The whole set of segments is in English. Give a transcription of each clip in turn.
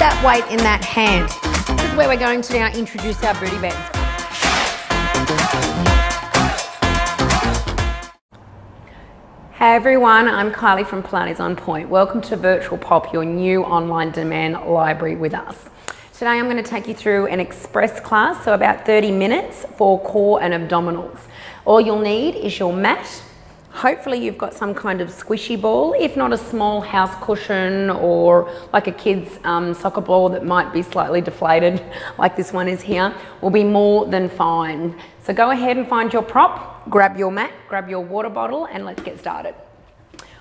that weight in that hand. This is where we're going to now introduce our booty bends. Hey everyone, I'm Kylie from Pilates On Point. Welcome to Virtual Pop, your new online demand library with us. Today I'm going to take you through an express class, so about 30 minutes for core and abdominals. All you'll need is your mat. Hopefully you've got some kind of squishy ball, if not a small house cushion or like a kid's soccer ball that might be slightly deflated like this one is here, will be more than fine. So go ahead and find your prop, grab your mat, grab your water bottle, and let's get started.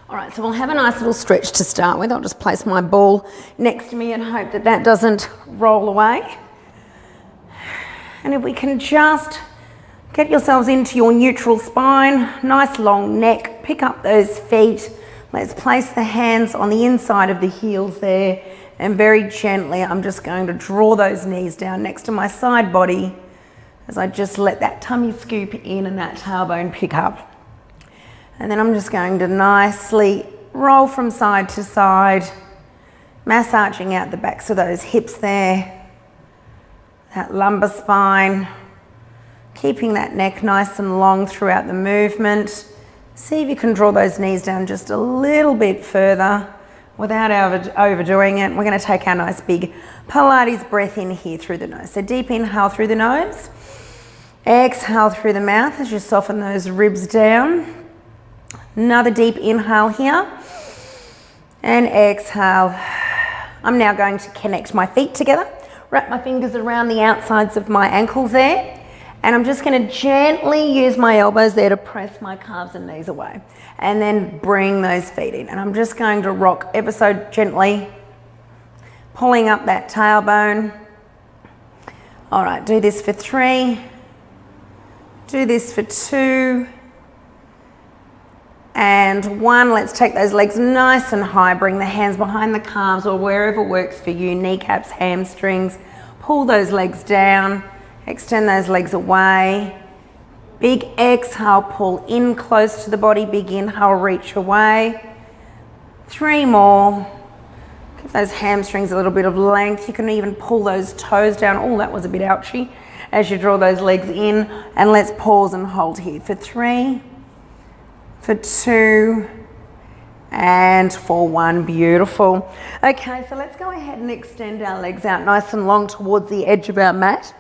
All right, so we'll have a nice little stretch to start with. I'll just place my ball next to me and hope that that doesn't roll away. And if we can just get yourselves into your neutral spine, nice long neck, pick up those feet. Let's place the hands on the inside of the heels there, and very gently I'm just going to draw those knees down next to my side body as I just let that tummy scoop in and that tailbone pick up. And then I'm just going to nicely roll from side to side, massaging out the backs of those hips there, that lumbar spine, keeping that neck nice and long throughout the movement. See if you can draw those knees down just a little bit further without overdoing it. We're going to take our nice big Pilates breath in here through the nose. So deep inhale through the nose, exhale through the mouth as you soften those ribs down. Another deep inhale here, and exhale. I'm now going to connect my feet together, wrap my fingers around the outsides of my ankles there, and I'm just going to gently use my elbows there to press my calves and knees away, and then bring those feet in. And I'm just going to rock ever so gently, pulling up that tailbone. All right, do this for 3, do this for 2, and 1. Let's take those legs nice and high. Bring the hands behind the calves or wherever works for you. Kneecaps, hamstrings. Pull those legs down. Extend those legs away. Big exhale, pull in close to the body. Big inhale, reach away. 3 more. Give those hamstrings a little bit of length. You can even pull those toes down. Oh, that was a bit ouchy. As you draw those legs in. And let's pause and hold here for 3. For 2, and for 1. Beautiful. Okay, so let's go ahead and extend our legs out nice and long towards the edge of our mat.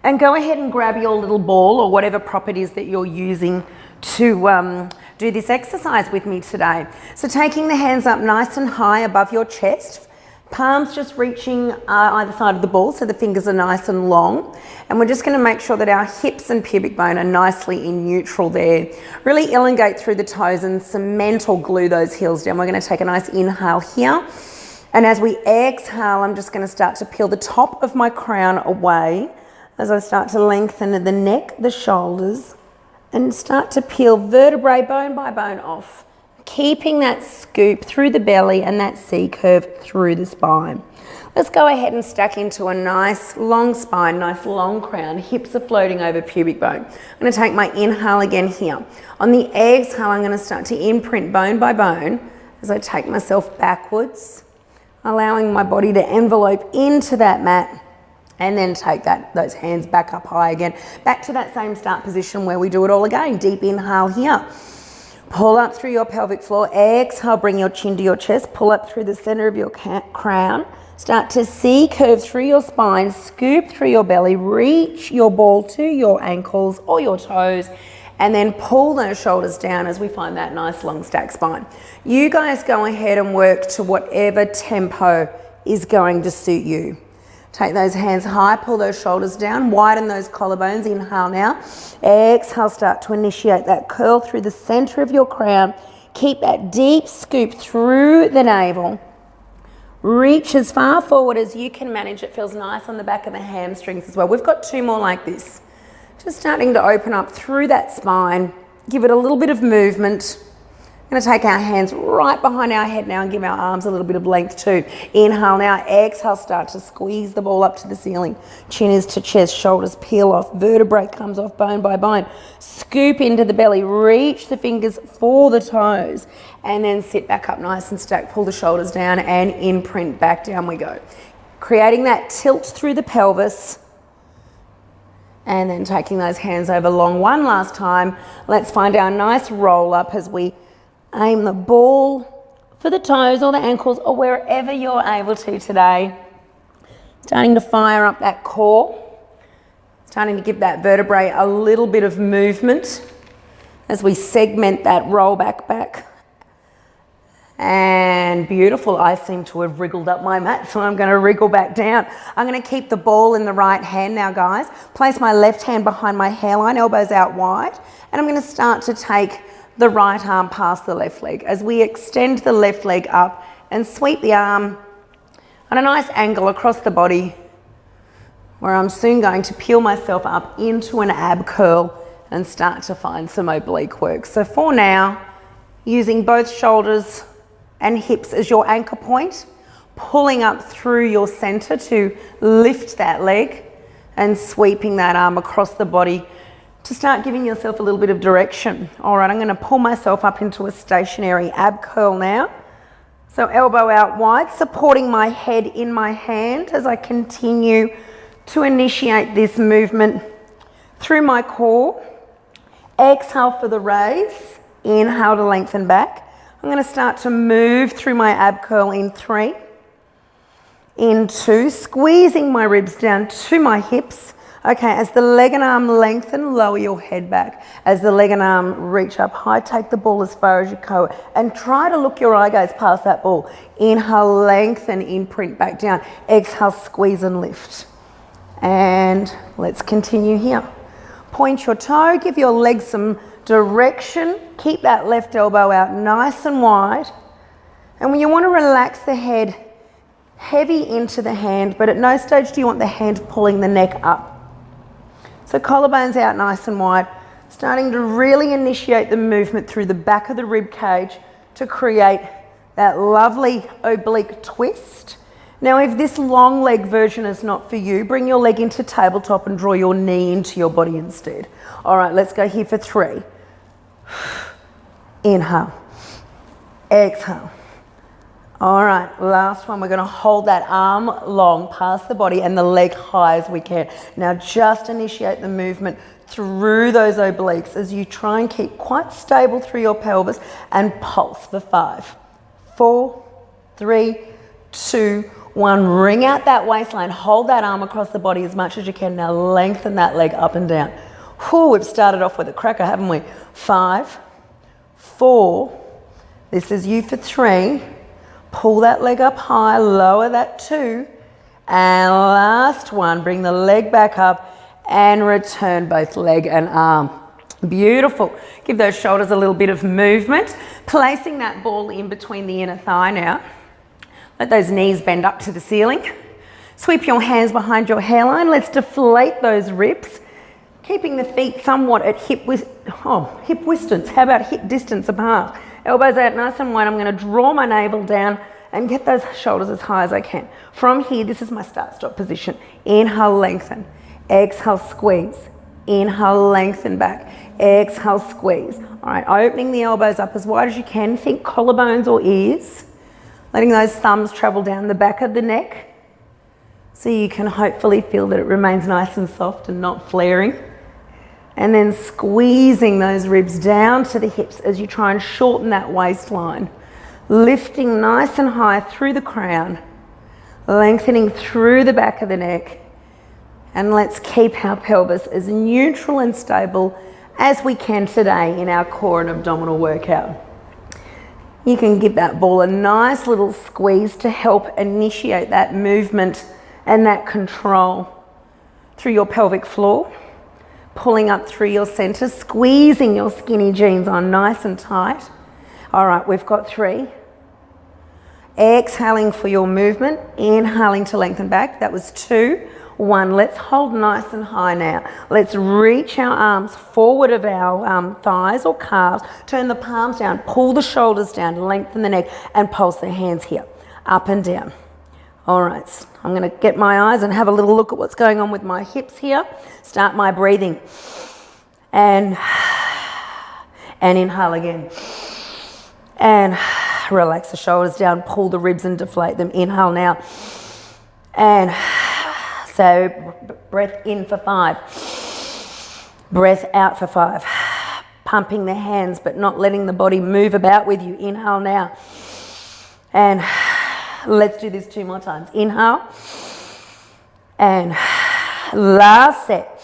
And go ahead and grab your little ball or whatever prop it is that you're using to do this exercise with me today. So taking the hands up nice and high above your chest, palms just reaching either side of the ball so the fingers are nice and long. And we're just going to make sure that our hips and pubic bone are nicely in neutral there. Really elongate through the toes and cement or glue those heels down. We're going to take a nice inhale here. And as we exhale, I'm just going to start to peel the top of my crown away as I start to lengthen the neck, the shoulders, and start to peel vertebrae bone by bone off. Keeping that scoop through the belly and that C curve through the spine. Let's go ahead and stack into a nice long spine, nice long crown. Hips are floating over pubic bone. I'm going to take my inhale again here. On the exhale, I'm going to start to imprint bone by bone as I take myself backwards, allowing my body to envelope into that mat, and then take those hands back up high again. Back to that same start position where we do it all again. Deep inhale here. Pull up through your pelvic floor. Exhale, bring your chin to your chest. Pull up through the center of your crown. Start to C-curve through your spine. Scoop through your belly. Reach your ball to your ankles or your toes. And then pull those shoulders down as we find that nice long stack spine. You guys go ahead and work to whatever tempo is going to suit you. Take those hands high, pull those shoulders down, widen those collarbones. Inhale now. Exhale, start to initiate that curl through the center of your crown. Keep that deep scoop through the navel. Reach as far forward as you can manage. It feels nice on the back of the hamstrings as well. We've got 2 more like this. Just starting to open up through that spine. Give it a little bit of movement. Going to take our hands right behind our head now and give our arms a little bit of length too. Inhale now, exhale, start to squeeze the ball up to the ceiling. Chin is to chest, shoulders peel off, vertebrae comes off bone by bone. Scoop into the belly, reach the fingers for the toes, and then sit back up nice and stacked. Pull the shoulders down and imprint back down we go. Creating that tilt through the pelvis. And then taking those hands over long one last time. Let's find our nice roll up as we aim the ball for the toes or the ankles or wherever you're able to today. Starting to fire up that core. Starting to give that vertebrae a little bit of movement as we segment that roll back. And beautiful. I seem to have wriggled up my mat, so I'm going to wriggle back down. I'm going to keep the ball in the right hand now, guys. Place my left hand behind my hairline, elbows out wide. And I'm going to start to take the right arm past the left leg as we extend the left leg up and sweep the arm on a nice angle across the body, where I'm soon going to peel myself up into an ab curl and start to find some oblique work. So for now, using both shoulders and hips as your anchor point, pulling up through your center to lift that leg and sweeping that arm across the body to start giving yourself a little bit of direction. All right, I'm going to pull myself up into a stationary ab curl now. So elbow out wide, supporting my head in my hand as I continue to initiate this movement through my core. Exhale for the raise. Inhale to lengthen back. I'm going to start to move through my ab curl in 3, in 2, squeezing my ribs down to my hips. Okay, as the leg and arm lengthen, lower your head back. As the leg and arm reach up high, take the ball as far as you go and try to look your eye gaze past that ball. Inhale, lengthen, imprint back down. Exhale, squeeze and lift. And let's continue here. Point your toe, give your legs some direction. Keep that left elbow out nice and wide. And when you want to relax the head heavy into the hand, but at no stage do you want the hand pulling the neck up. So collarbones out nice and wide, starting to really initiate the movement through the back of the rib cage to create that lovely oblique twist. Now, if this long leg version is not for you, bring your leg into tabletop and draw your knee into your body instead. All right, let's go here for 3. Inhale, exhale. All right, last one. We're going to hold that arm long past the body and the leg high as we can. Now just initiate the movement through those obliques as you try and keep quite stable through your pelvis and pulse for 5, 4, 3, 2, 1. Ring out that waistline. Hold that arm across the body as much as you can. Now lengthen that leg up and down. Whew, we've started off with a cracker, haven't we? 5, 4. This is you for 3. Pull that leg up high, lower that 2, and last one, bring the leg back up and return both leg and arm. Beautiful. Give those shoulders a little bit of movement, placing that ball in between the inner thigh now. Let those knees bend up to the ceiling. Sweep your hands behind your hairline. Let's deflate those ribs, keeping the feet somewhat at hip distance. How about hip distance apart? Elbows out nice and wide. I'm going to draw my navel down and get those shoulders as high as I can. From here, this is my start-stop position. Inhale, lengthen. Exhale, squeeze. Inhale, lengthen back. Exhale, squeeze. All right, opening the elbows up as wide as you can. Think collarbones or ears. Letting those thumbs travel down the back of the neck so you can hopefully feel that it remains nice and soft and not flaring. And then squeezing those ribs down to the hips as you try and shorten that waistline. Lifting nice and high through the crown. Lengthening through the back of the neck. And let's keep our pelvis as neutral and stable as we can today in our core and abdominal workout. You can give that ball a nice little squeeze to help initiate that movement and that control through your pelvic floor. Pulling up through your center, squeezing your skinny jeans on nice and tight. All right, we've got 3. Exhaling for your movement, inhaling to lengthen back. That was 2. 1. Let's hold nice and high now. Let's reach our arms forward of our thighs or calves. Turn the palms down, pull the shoulders down, lengthen the neck, and pulse the hands here, up and down. All right, I'm going to get my eyes and have a little look at what's going on with my hips here. Start my breathing. And inhale again. And relax the shoulders down, pull the ribs and deflate them. Inhale now. And so breath in for 5. Breath out for 5. Pumping the hands but not letting the body move about with you. Inhale now. And let's do this 2 more times. Inhale. And last set.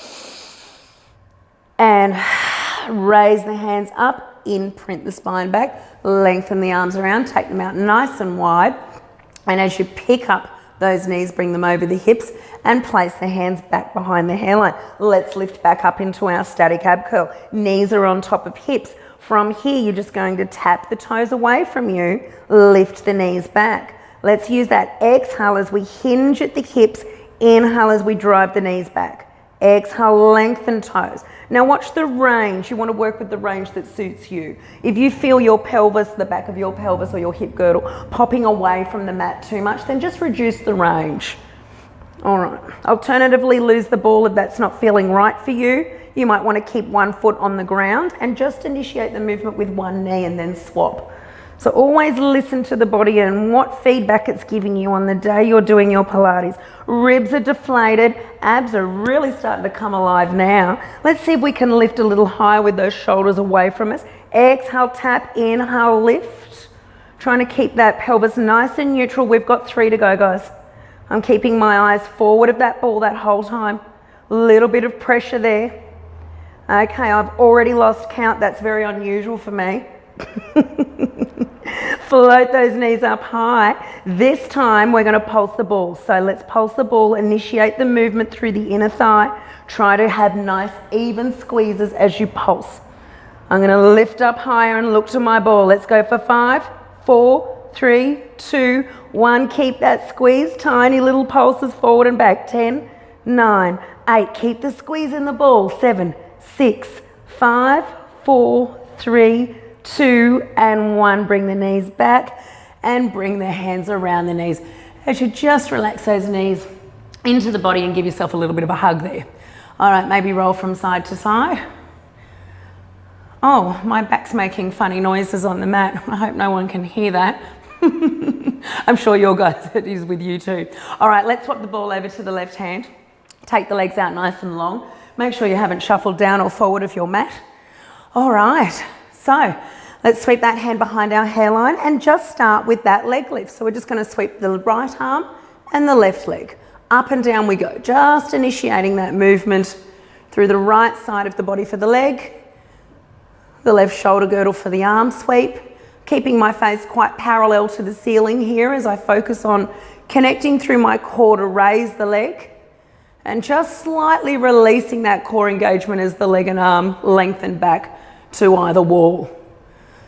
And raise the hands up, imprint the spine back, lengthen the arms around, take them out nice and wide. And as you pick up those knees, bring them over the hips and place the hands back behind the hairline. Let's lift back up into our static ab curl. Knees are on top of hips. From here, you're just going to tap the toes away from you, lift the knees back. Let's use that exhale as we hinge at the hips, inhale as we drive the knees back. Exhale, lengthen toes. Now watch the range. You want to work with the range that suits you. If you feel your pelvis, the back of your pelvis or your hip girdle popping away from the mat too much, then just reduce the range. All right. Alternatively, lose the ball if that's not feeling right for you. You might want to keep 1 foot on the ground and just initiate the movement with 1 knee and then swap. So always listen to the body and what feedback it's giving you on the day you're doing your Pilates. Ribs are deflated, abs are really starting to come alive now. Let's see if we can lift a little higher with those shoulders away from us. Exhale, tap, inhale, lift. Trying to keep that pelvis nice and neutral. We've got 3 to go, guys. I'm keeping my eyes forward of that ball that whole time. Little bit of pressure there. Okay, I've already lost count. That's very unusual for me. Float those knees up high. This time we're going to pulse the ball. So let's pulse the ball, initiate the movement through the inner thigh. Try to have nice even squeezes as you pulse. I'm going to lift up higher and look to my ball. Let's go for 5, 4, 3, 2, 1. Keep that squeeze. Tiny little pulses forward and back. 10, 9, 8. Keep the squeeze in the ball. 7, 6, 5, 4, 3, 2 and 1. Bring the knees back and bring the hands around the knees as you just relax those knees into the body and give yourself a little bit of a hug there. All right, maybe roll from side to side. Oh, my back's making funny noises on the mat. I hope no one can hear that. I'm sure your guys, it is with you too. All right, let's swap the ball over to the left hand. Take the legs out nice and long. Make sure you haven't shuffled down or forward of your mat. All right. So let's sweep that hand behind our hairline and just start with that leg lift. So we're just going to sweep the right arm and the left leg. Up and down we go. Just initiating that movement through the right side of the body for the leg, the left shoulder girdle for the arm sweep. Keeping my face quite parallel to the ceiling here as I focus on connecting through my core to raise the leg and just slightly releasing that core engagement as the leg and arm lengthen back to either wall.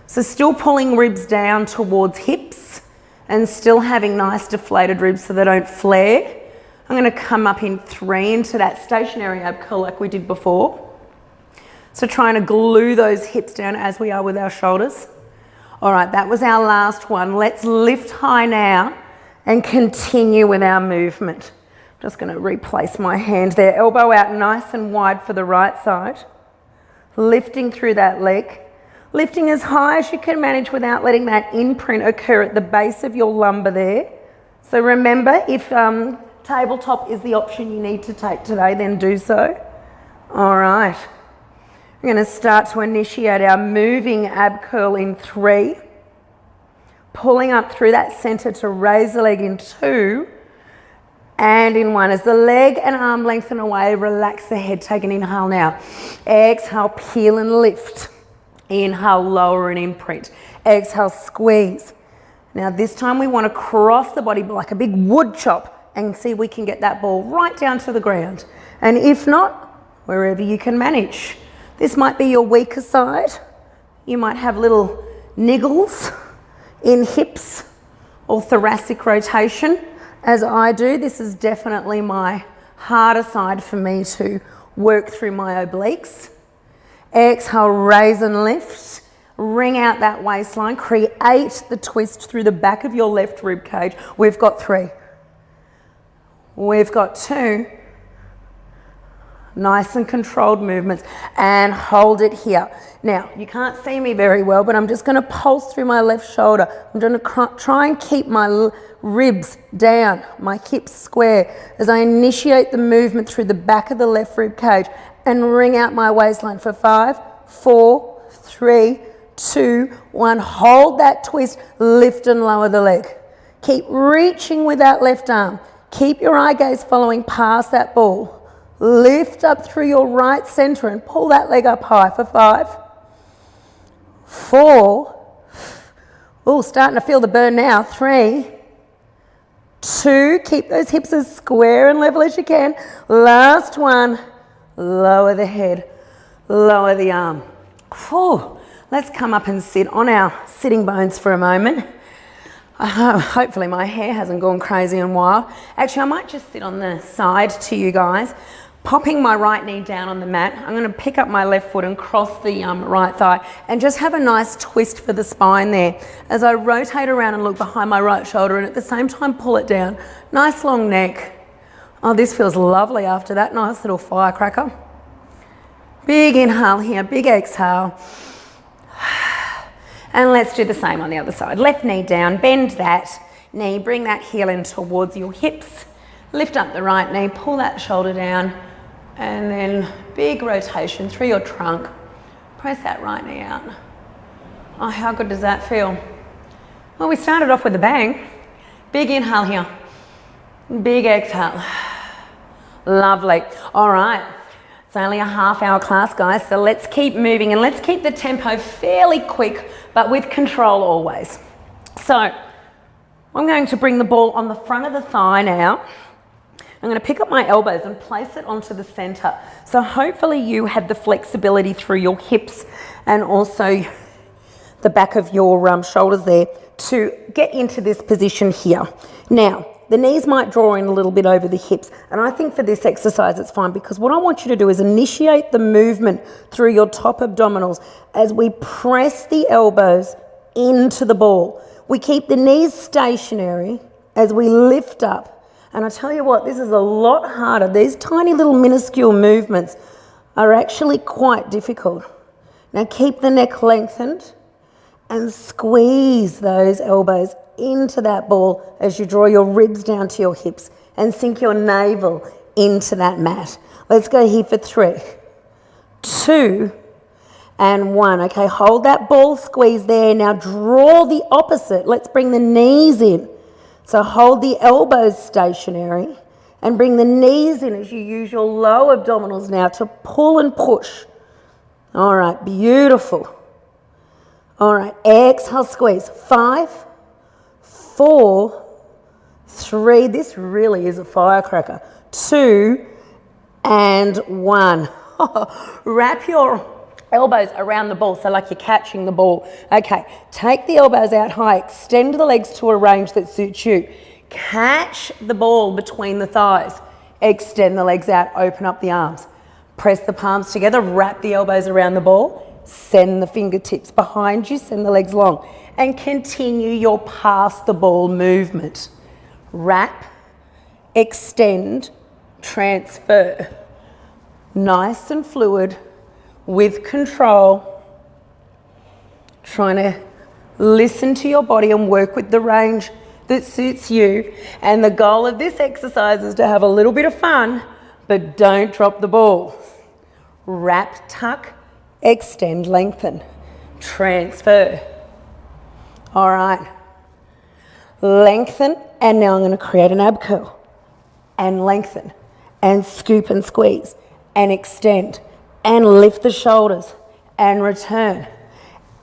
So still pulling ribs down towards hips and still having nice deflated ribs so they don't flare. I'm going to come up in 3 into that stationary ab curl like we did before. So trying to glue those hips down as we are with our shoulders. All right, that was our last one. Let's lift high now and continue with our movement. Just going to replace my hand there. Elbow out nice and wide for the right side. Lifting through that leg. Lifting as high as you can manage without letting that imprint occur at the base of your lumbar there. So remember, if tabletop is the option you need to take today, then do so. All right. We're going to start to initiate our moving ab curl in 3. Pulling up through that center to raise the leg in 2. And in 1, as the leg and arm lengthen away, relax the head. Take an inhale now. Exhale, peel and lift. Inhale, lower and imprint. Exhale, squeeze. Now this time we want to cross the body like a big wood chop and see if we can get that ball right down to the ground. And if not, wherever you can manage. This might be your weaker side. You might have little niggles in hips or thoracic rotation. As I do, this is definitely my harder side for me to work through my obliques. Exhale, raise and lift. Ring out that waistline. Create the twist through the back of your left rib cage. We've got 3. We've got 2. Nice and controlled movements, and hold it here. Now, you can't see me very well, but I'm just going to pulse through my left shoulder. I'm going to try and keep my ribs down, my hips square, as I initiate the movement through the back of the left rib cage and ring out my waistline for 5, 4, 3, 2, 1. Hold that twist, lift and lower the leg. Keep reaching with that left arm. Keep your eye gaze following past that ball. Lift up through your right center and pull that leg up high for 5, 4, oh, starting to feel the burn now, 3, 2, keep those hips as square and level as you can. Last one, lower the head, lower the arm. Whew. Let's come up and sit on our sitting bones for a moment. Hopefully my hair hasn't gone crazy and wild. Actually, I might just sit on the side to you guys. Popping my right knee down on the mat, I'm going to pick up my left foot and cross the right thigh and just have a nice twist for the spine there as I rotate around and look behind my right shoulder and at the same time pull it down. Nice long neck. Oh, this feels lovely after that. Nice little firecracker. Big inhale here, big exhale. And let's do the same on the other side. Left knee down, bend that knee, bring that heel in towards your hips. Lift up the right knee, pull that shoulder down. And then big rotation through your trunk. Press that right knee out. Oh, how good does that feel? Well, we started off with a bang. Big inhale here. Big exhale. Lovely. All right. It's only a half-hour class, guys, so let's keep moving and let's keep the tempo fairly quick, but with control always. So I'm going to bring the ball on the front of the thigh now. I'm going to pick up my elbows and place it onto the center. So hopefully you have the flexibility through your hips and also the back of your shoulders there to get into this position here. Now, the knees might draw in a little bit over the hips, and I think for this exercise it's fine because what I want you to do is initiate the movement through your top abdominals as we press the elbows into the ball. We keep the knees stationary as we lift up. And I tell you what, this is a lot harder. These tiny little minuscule movements are actually quite difficult. Now keep the neck lengthened and squeeze those elbows into that ball as you draw your ribs down to your hips and sink your navel into that mat. Let's go here for 3, 2, and 1. Okay, hold that ball squeeze there. Now draw the opposite. Let's bring the knees in. So hold the elbows stationary and bring the knees in as you use your low abdominals now to pull and push. All right, beautiful. All right, exhale, squeeze. 5, 4, 3. This really is a firecracker. 2, and 1. Wrap your elbows around the ball, so like you're catching the ball. Okay, take the elbows out high, extend the legs to a range that suits you. Catch the ball between the thighs, extend the legs out, open up the arms. Press the palms together, wrap the elbows around the ball, send the fingertips behind you, send the legs long, and continue your pass the ball movement. Wrap, extend, transfer. Nice and fluid, with control, trying to listen to your body and work with the range that suits you. And the goal of this exercise is to have a little bit of fun, but don't drop the ball. Wrap, tuck, extend, lengthen, transfer. All right. Lengthen, and now I'm going to create an ab curl. And lengthen, and scoop and squeeze, and extend. And lift the shoulders and return.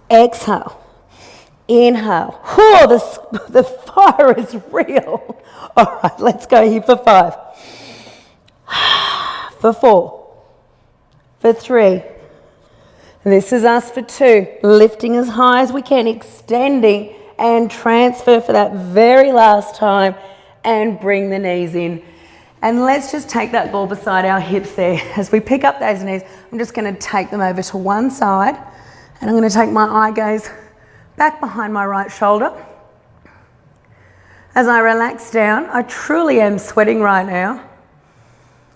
Exhale. Inhale. Whoa, the fire is real. All right, let's go here for 5. For 4. For 3. This is us for 2. Lifting as high as we can, extending and transfer for that very last time. And bring the knees in And let's just take that ball beside our hips there. As we pick up those knees, I'm just going to take them over to one side, and I'm going to take my eye gaze back behind my right shoulder. As I relax down, I truly am sweating right now.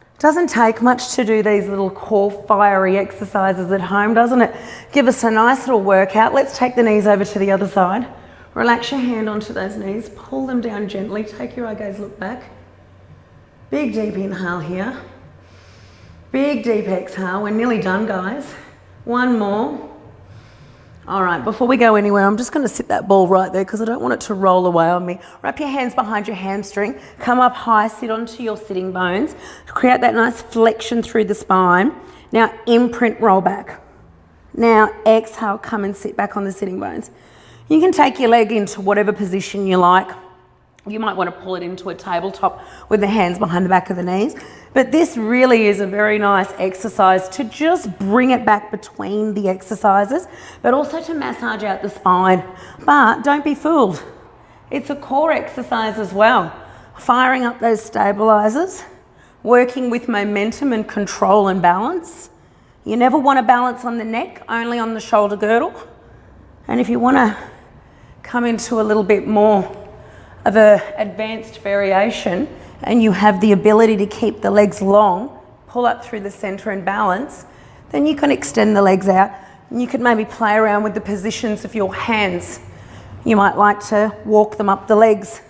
It doesn't take much to do these little core fiery exercises at home, doesn't it? Give us a nice little workout. Let's take the knees over to the other side. Relax your hand onto those knees, pull them down gently, take your eye gaze, look back. Big deep inhale here. Big deep exhale. We're nearly done, guys. One more. All right, before we go anywhere, I'm just going to sit that ball right there because I don't want it to roll away on me. Wrap your hands behind your hamstring. Come up high, sit onto your sitting bones. Create that nice flexion through the spine. Now imprint, roll back. Now exhale, come and sit back on the sitting bones. You can take your leg into whatever position you like. You might want to pull it into a tabletop with the hands behind the back of the knees. But this really is a very nice exercise to just bring it back between the exercises, but also to massage out the spine. But don't be fooled. It's a core exercise as well. Firing up those stabilizers, working with momentum and control and balance. You never want to balance on the neck, only on the shoulder girdle. And if you want to come into a little bit more of an advanced variation and you have the ability to keep the legs long, pull up through the center and balance, then you can extend the legs out and you could maybe play around with the positions of your hands. You might like to walk them up the legs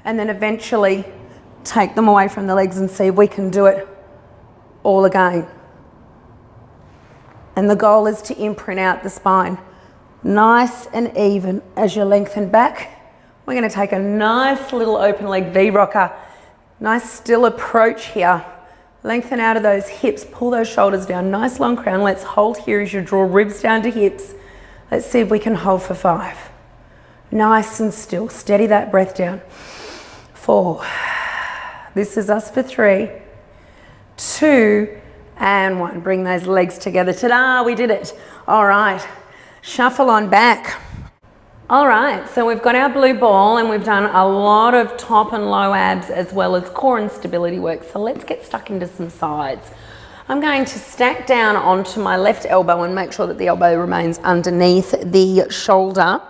and then eventually take them away from the legs and see if we can do it all again. And the goal is to imprint out the spine nice and even as you lengthen back. We're going to take a nice little open leg V-rocker. Nice still approach here. Lengthen out of those hips, pull those shoulders down, nice long crown. Let's hold here as you draw ribs down to hips. Let's see if we can hold for 5. Nice and still, steady that breath down. 4. This is us for 3, 2, and 1. Bring those legs together. Ta-da, we did it. All right, shuffle on back. All right, so we've got our blue ball and we've done a lot of top and low abs as well as core and stability work. So let's get stuck into some sides. I'm going to stack down onto my left elbow and make sure that the elbow remains underneath the shoulder.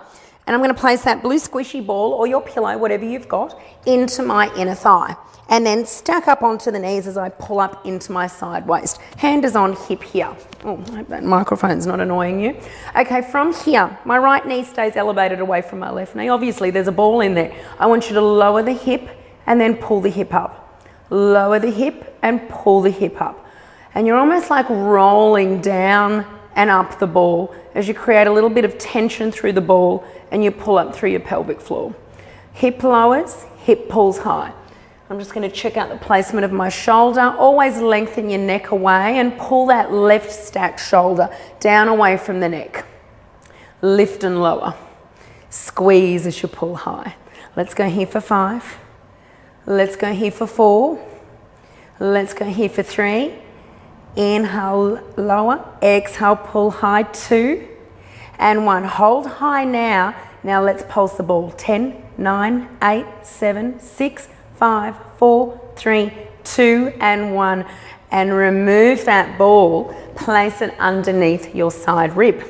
And I'm going to place that blue squishy ball or your pillow, whatever you've got, into my inner thigh. And then stack up onto the knees as I pull up into my side waist. Hand is on hip here. Oh, I hope that microphone's not annoying you. Okay, from here, my right knee stays elevated away from my left knee. Obviously, there's a ball in there. I want you to lower the hip and then pull the hip up. Lower the hip and pull the hip up. And you're almost like rolling down and up the ball as you create a little bit of tension through the ball and you pull up through your pelvic floor. Hip lowers, hip pulls high. I'm just going to check out the placement of my shoulder. Always lengthen your neck away and pull that left stacked shoulder down away from the neck. Lift and lower. Squeeze as you pull high. Let's go here for 5. Let's go here for 4. Let's go here for 3. Inhale, lower. Exhale, pull high. 2 and 1. Hold high now. Now let's pulse the ball. 10, 9, 8, 7, 6, 5, 4, 3, 2, and 1. And remove that ball. Place it underneath your side rib.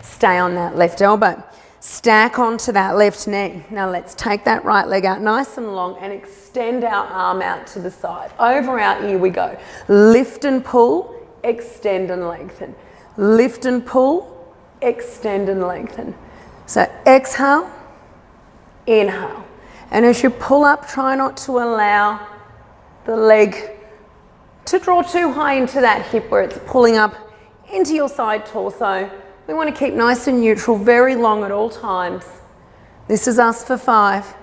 Stay on that left elbow. Stack onto that left knee. Now let's take that right leg out nice and long and extend our arm out to the side. Over out, here we go. Lift and pull, extend and lengthen. Lift and pull, extend and lengthen. So exhale, inhale. And as you pull up, try not to allow the leg to draw too high into that hip where it's pulling up into your side torso. We want to keep nice and neutral, very long at all times. This is us for 5.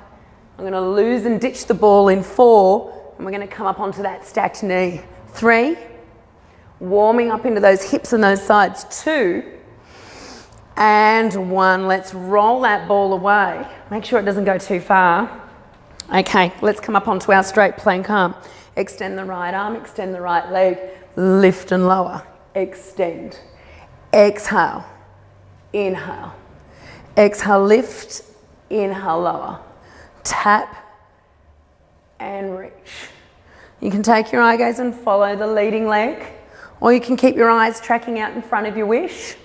I'm going to lose and ditch the ball in 4, and we're going to come up onto that stacked knee. 3, warming up into those hips and those sides. 2, and 1. Let's roll that ball away. Make sure it doesn't go too far. Okay, let's come up onto our straight plank arm. Extend the right arm, extend the right leg, lift and lower, extend. Exhale, inhale. Exhale, lift, inhale, lower. Tap and reach. You can take your eye gaze and follow the leading leg, or you can keep your eyes tracking out in front of your wish.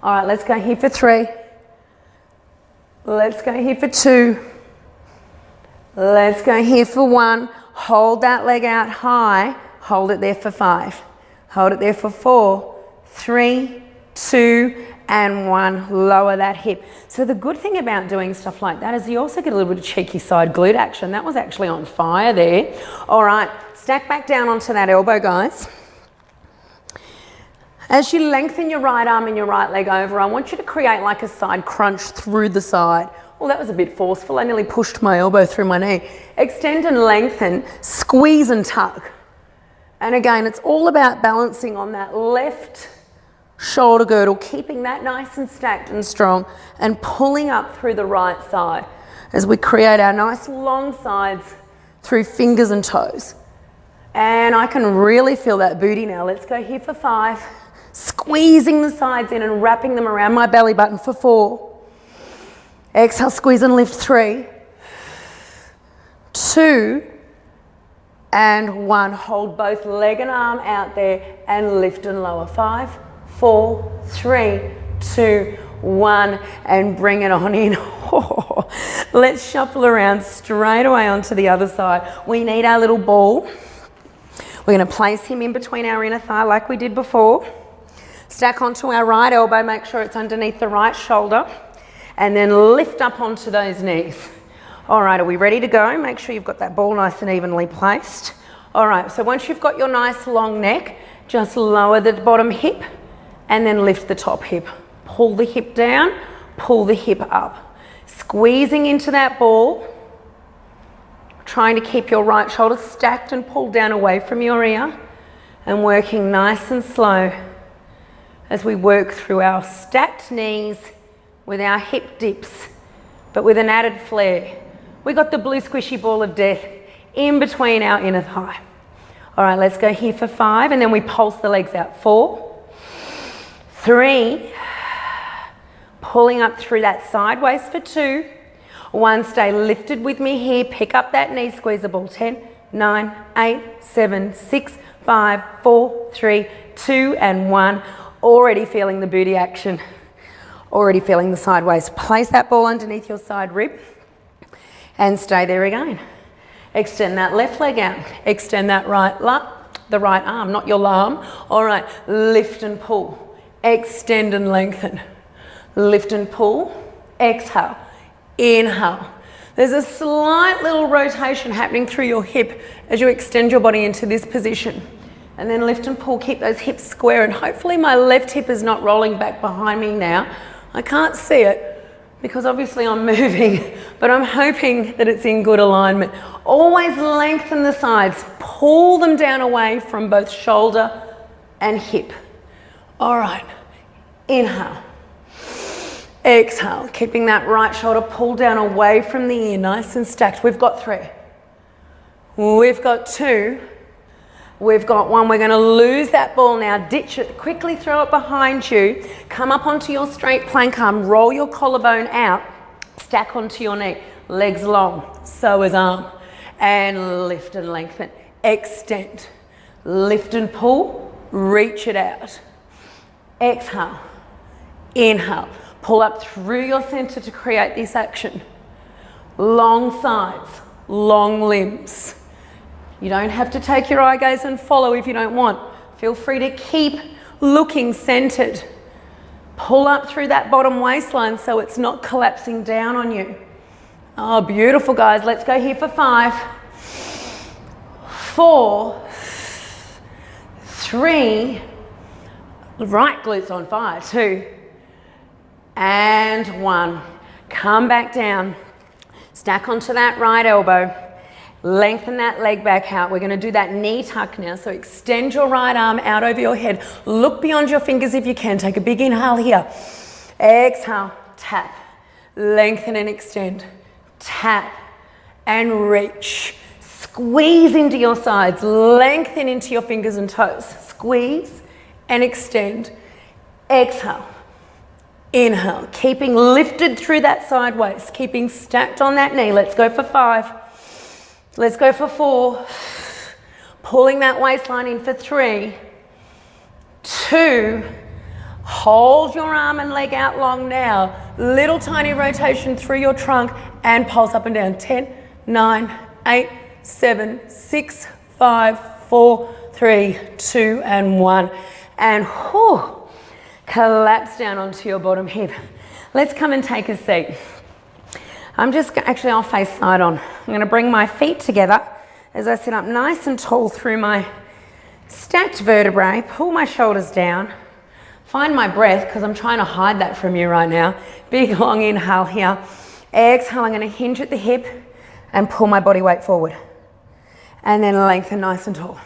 All right, let's go here for 3. Let's go here for 2. Let's go here for 1. Hold that leg out high. Hold it there for 5. Hold it there for 4, 3, 2, and 1. Lower that hip. So the good thing about doing stuff like that is you also get a little bit of cheeky side glute action. That was actually on fire there. All right, stack back down onto that elbow, guys. As you lengthen your right arm and your right leg over, I want you to create like a side crunch through the side. Well, that was a bit forceful. I nearly pushed my elbow through my knee. Extend and lengthen, squeeze and tug. And again, it's all about balancing on that left shoulder girdle, keeping that nice and stacked and strong, and pulling up through the right side as we create our nice long sides through fingers and toes. And I can really feel that booty now. Let's go here for 5. Squeezing the sides in and wrapping them around my belly button for 4. Exhale, squeeze and lift. 3, 2, and 1. Hold both leg and arm out there and lift and lower. 5, 4, 3, 2, 1, and bring it on in. Let's shuffle around straight away onto the other side. We need our little ball. We're going to place him in between our inner thigh like we did before. Stack onto our right elbow, make sure it's underneath the right shoulder, and then lift up onto those knees. All right, are we ready to go? Make sure you've got that ball nice and evenly placed. All right, so once you've got your nice long neck, just lower the bottom hip and then lift the top hip. Pull the hip down, pull the hip up. Squeezing into that ball, trying to keep your right shoulder stacked and pulled down away from your ear, and working nice and slow as we work through our stacked knees with our hip dips, but with an added flair. We got the blue squishy ball of death in between our inner thigh. All right, let's go here for 5, and then we pulse the legs out. 4, 3, pulling up through that sideways for 2. 1, stay lifted with me here. Pick up that knee, squeeze the ball. 10, 9, 8, 7, 6, 5, 4, 3, 2, and 1. Already feeling the booty action. Already feeling the sideways. Place that ball underneath your side rib and stay there again. Extend that left leg out. Extend that the right arm, not your arm. All right, lift and pull. Extend and lengthen. Lift and pull. Exhale. Inhale. There's a slight little rotation happening through your hip as you extend your body into this position. And then lift and pull, keep those hips square, and hopefully my left hip is not rolling back behind me now. I can't see it because obviously I'm moving, but I'm hoping that it's in good alignment. Always lengthen the sides, pull them down away from both shoulder and hip. All right, inhale. Exhale, keeping that right shoulder pulled down away from the ear, nice and stacked. We've got 3. We've got 2. We've got 1. We're going to lose that ball now. Ditch it. Quickly throw it behind you. Come up onto your straight plank arm. Roll your collarbone out. Stack onto your knee. Legs long. So is arm. And lift and lengthen. Extend. Lift and pull. Reach it out. Exhale. Inhale. Pull up through your center to create this action. Long sides. Long limbs. You don't have to take your eye gaze and follow if you don't want. Feel free to keep looking centered. Pull up through that bottom waistline so it's not collapsing down on you. Oh, beautiful, guys. Let's go here for 5, 4, 3, right glutes on fire, 2, and 1. Come back down. Stack onto that right elbow. Lengthen that leg back out. We're going to do that knee tuck now. So extend your right arm out over your head. Look beyond your fingers if you can. Take a big inhale here. Exhale, tap. Lengthen and extend. Tap and reach. Squeeze into your sides. Lengthen into your fingers and toes. Squeeze and extend. Exhale. Inhale. Keeping lifted through that sideways. Keeping stacked on that knee. Let's go for 5. Let's go for 4. Pulling that waistline in for 3, 2, hold your arm and leg out long now. Little tiny rotation through your trunk and pulse up and down. 10, 9, 8, 7, 6, 5, 4, 3, 2, and 1. And collapse down onto your bottom hip. Let's come and take a seat. I'll face side on. I'm going to bring my feet together as I sit up nice and tall through my stacked vertebrae, pull my shoulders down, find my breath because I'm trying to hide that from you right now. Big long inhale here. Exhale, I'm going to hinge at the hip and pull my body weight forward. And then lengthen nice and tall.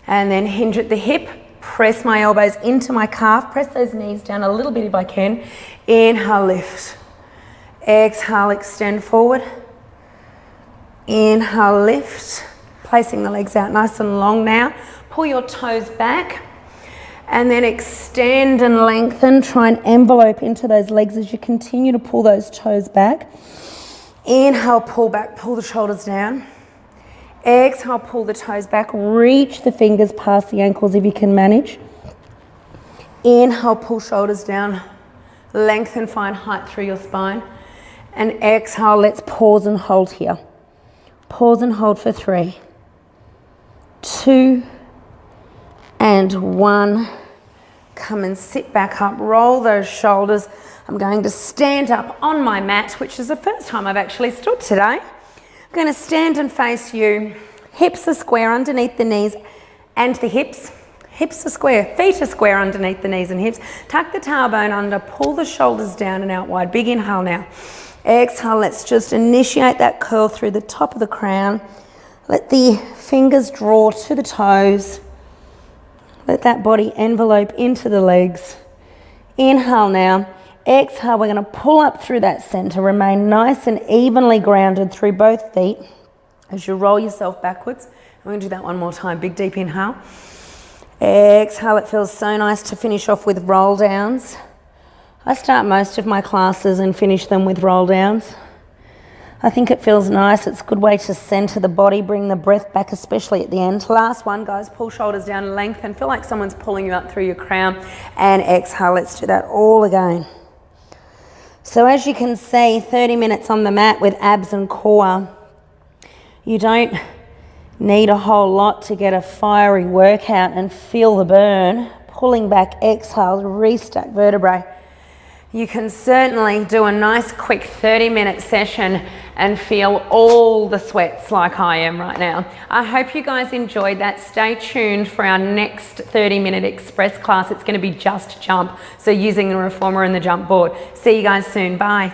And then hinge at the hip, press my elbows into my calf, press those knees down a little bit if I can. Inhale, lift. Exhale, extend forward. Inhale, lift. Placing the legs out nice and long now. Pull your toes back and then extend and lengthen. Try and envelope into those legs as you continue to pull those toes back. Inhale, pull back, pull the shoulders down. Exhale, pull the toes back. Reach the fingers past the ankles if you can manage. Inhale, pull shoulders down. Lengthen, find height through your spine. And exhale, let's pause and hold here. Pause and hold for 3, 2, and 1. Come and sit back up, roll those shoulders. I'm going to stand up on my mat, which is the first time I've actually stood today. I'm going to stand and face you. Hips are square underneath the knees and the hips. Hips are square, feet are square underneath the knees and hips. Tuck the tailbone under, pull the shoulders down and out wide. Big inhale now. Exhale, let's just initiate that curl through the top of the crown. Let the fingers draw to the toes. Let that body envelope into the legs. Inhale now. Exhale, we're going to pull up through that center. Remain nice and evenly grounded through both feet as you roll yourself backwards. We're going to do that one more time. Big deep inhale. Exhale, it feels so nice to finish off with roll downs. I start most of my classes and finish them with roll downs. I think it feels nice. It's a good way to center the body, bring the breath back, especially at the end. Last one, guys, pull shoulders down, lengthen. Feel like someone's pulling you up through your crown. And exhale, let's do that all again. So as you can see, 30 minutes on the mat with abs and core. You don't need a whole lot to get a fiery workout and feel the burn. Pulling back, exhale, restack vertebrae. You can certainly do a nice quick 30-minute session and feel all the sweats like I am right now. I hope you guys enjoyed that. Stay tuned for our next 30-minute express class. It's going to be just jump, so using the reformer and the jump board. See you guys soon. Bye.